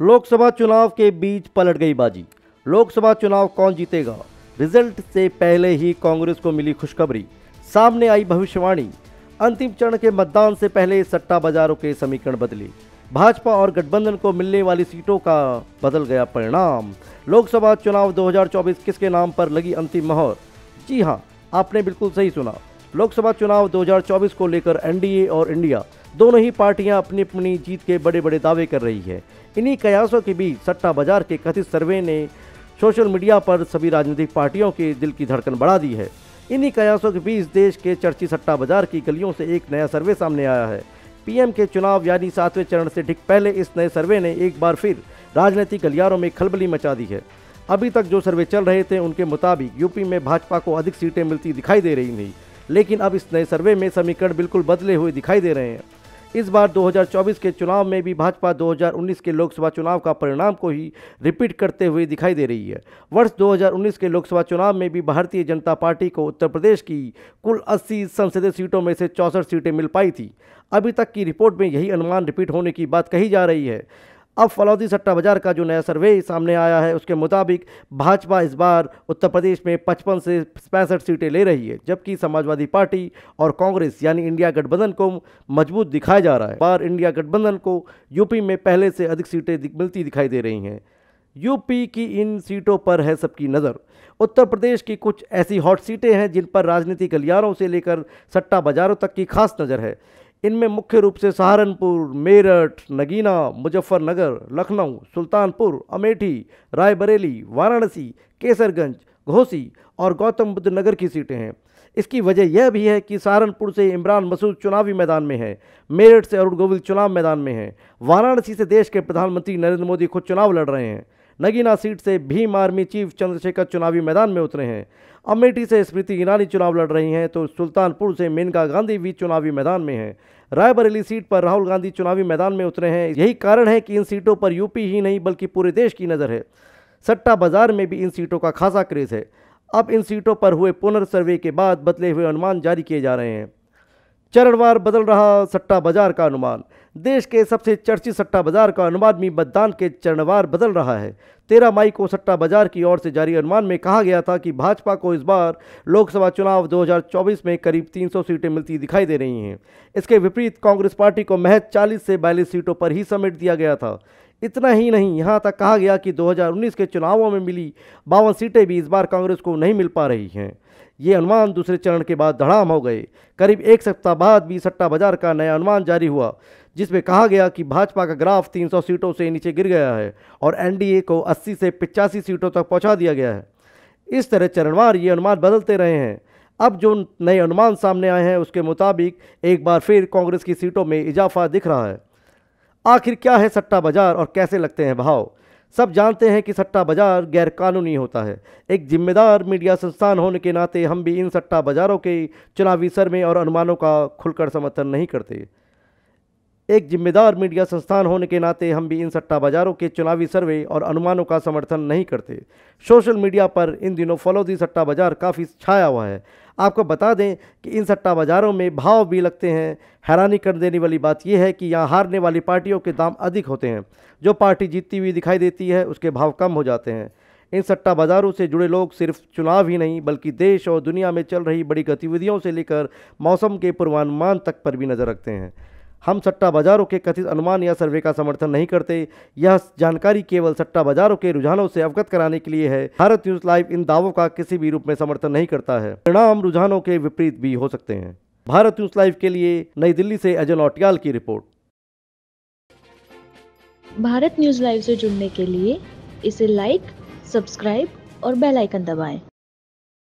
लोकसभा चुनाव के बीच पलट गई बाजी। लोकसभा चुनाव कौन जीतेगा, रिजल्ट से पहले ही कांग्रेस को मिली खुशखबरी, सामने आई भविष्यवाणी। अंतिम चरण के मतदान से पहले सट्टा बाजारों के समीकरण बदले, भाजपा और गठबंधन को मिलने वाली सीटों का बदल गया परिणाम। लोकसभा चुनाव 2024 किसके नाम पर लगी अंतिम मोहर? जी हां, आपने बिल्कुल सही सुना। लोकसभा चुनाव 2024 को लेकर एनडीए और इंडिया दोनों ही पार्टियां अपनी अपनी जीत के बड़े बड़े दावे कर रही है। इन्हीं कयासों के बीच सट्टा बाजार के कथित सर्वे ने सोशल मीडिया पर सभी राजनीतिक पार्टियों के दिल की धड़कन बढ़ा दी है। इन्हीं कयासों के बीच देश के चर्चित सट्टा बाजार की गलियों से एक नया सर्वे सामने आया है। पीएम के चुनाव यानी 7वें चरण से ठीक पहले इस नए सर्वे ने एक बार फिर राजनीतिक गलियारों में खलबली मचा दी है। अभी तक जो सर्वे चल रहे थे उनके मुताबिक यूपी में भाजपा को अधिक सीटें मिलती दिखाई दे रही थी, लेकिन अब इस नए सर्वे में समीकरण बिल्कुल बदले हुए दिखाई दे रहे हैं। इस बार 2024 के चुनाव में भी भाजपा 2019 के लोकसभा चुनाव का परिणाम को ही रिपीट करते हुए दिखाई दे रही है। वर्ष 2019 के लोकसभा चुनाव में भी भारतीय जनता पार्टी को उत्तर प्रदेश की कुल 80 संसदीय सीटों में से 64 सीटें मिल पाई थी। अभी तक की रिपोर्ट में यही अनुमान रिपीट होने की बात कही जा रही है। अब फलौदी सट्टा बाजार का जो नया सर्वे सामने आया है उसके मुताबिक भाजपा इस बार उत्तर प्रदेश में 55 से 65 सीटें ले रही है, जबकि समाजवादी पार्टी और कांग्रेस यानी इंडिया गठबंधन को मजबूत दिखाया जा रहा है। बार इंडिया गठबंधन को यूपी में पहले से अधिक सीटें मिलती दिखाई दे रही हैं। यूपी की इन सीटों पर है सबकी नज़र। उत्तर प्रदेश की कुछ ऐसी हॉट सीटें हैं जिन पर राजनीतिक गलियारों से लेकर सट्टा बाजारों तक की खास नज़र है। इनमें मुख्य रूप से सहारनपुर, मेरठ, नगीना, मुजफ्फरनगर, लखनऊ, सुल्तानपुर, अमेठी, रायबरेली, वाराणसी, केसरगंज, घोसी और गौतम बुद्ध नगर की सीटें हैं। इसकी वजह यह भी है कि सहारनपुर से इमरान मसूद चुनावी मैदान में है, मेरठ से अरुण गोविल चुनाव मैदान में है, वाराणसी से देश के प्रधानमंत्री नरेंद्र मोदी खुद चुनाव लड़ रहे हैं, नगीना सीट से भीम आर्मी चीफ चंद्रशेखर चुनावी मैदान में उतरे हैं, अमेठी से स्मृति ईरानी चुनाव लड़ रही हैं, तो सुल्तानपुर से मेनका गांधी भी चुनावी मैदान में है। रायबरेली सीट पर राहुल गांधी चुनावी मैदान में उतरे हैं। यही कारण है कि इन सीटों पर यूपी ही नहीं बल्कि पूरे देश की नज़र है। सट्टा बाजार में भी इन सीटों का खासा क्रेज है। अब इन सीटों पर हुए पुनर्सर्वे के बाद बदले हुए अनुमान जारी किए जा रहे हैं। चरणवार बदल रहा सट्टा बाजार का अनुमान। देश के सबसे चर्चित सट्टा बाजार का अनुमान भी मतदान के चरणवार बदल रहा है। 13 मई को सट्टा बाजार की ओर से जारी अनुमान में कहा गया था कि भाजपा को इस बार लोकसभा चुनाव 2024 में करीब 300 सीटें मिलती दिखाई दे रही हैं। इसके विपरीत कांग्रेस पार्टी को महज 40 से 42 सीटों पर ही समेट दिया गया था। इतना ही नहीं, यहाँ तक कहा गया कि 2019 के चुनावों में मिली 52 सीटें भी इस बार कांग्रेस को नहीं मिल पा रही हैं। ये अनुमान दूसरे चरण के बाद धड़ाम हो गए। करीब एक सप्ताह बाद भी सट्टा बाजार का नया अनुमान जारी हुआ, जिसमें कहा गया कि भाजपा का ग्राफ 300 सीटों से नीचे गिर गया है और एनडीए को 80 से 85 सीटों तक पहुंचा दिया गया है। इस तरह चरणवार ये अनुमान बदलते रहे हैं। अब जो नए अनुमान सामने आए हैं उसके मुताबिक एक बार फिर कांग्रेस की सीटों में इजाफा दिख रहा है। आखिर क्या है सट्टा बाजार और कैसे लगते हैं भाव? सब जानते हैं कि सट्टा बाजार गैरकानूनी होता है। एक जिम्मेदार मीडिया संस्थान होने के नाते हम भी इन सट्टा बाजारों के चुनावी सर्वे और अनुमानों का खुलकर समर्थन नहीं करते। एक जिम्मेदार मीडिया संस्थान होने के नाते हम भी इन सट्टा बाजारों के चुनावी सर्वे और अनुमानों का समर्थन नहीं करते। सोशल मीडिया पर इन दिनों फलौदी सट्टा बाजार काफ़ी छाया हुआ है। आपको बता दें कि इन सट्टा बाजारों में भाव भी लगते हैं। हैरानी कर देने वाली बात यह है कि यहाँ हारने वाली पार्टियों के दाम अधिक होते हैं। जो पार्टी जीतती हुई दिखाई देती है उसके भाव कम हो जाते हैं। इन सट्टा बाजारों से जुड़े लोग सिर्फ चुनाव ही नहीं बल्कि देश और दुनिया में चल रही बड़ी गतिविधियों से लेकर मौसम के पूर्वानुमान तक पर भी नज़र रखते हैं। हम सट्टा बाजारों के कथित अनुमान या सर्वे का समर्थन नहीं करते। यह जानकारी केवल सट्टा बाजारों के रुझानों से अवगत कराने के लिए है। भारत न्यूज़ लाइव इन दावों का किसी भी रूप में समर्थन नहीं करता है। परिणाम रुझानों के विपरीत भी हो सकते हैं। भारत न्यूज़ लाइव के लिए नई दिल्ली से अजय नौटियाल की रिपोर्ट। भारत न्यूज़ लाइव से जुड़ने के लिए इसे लाइक, सब्सक्राइब और बेल आइकन दबाएं।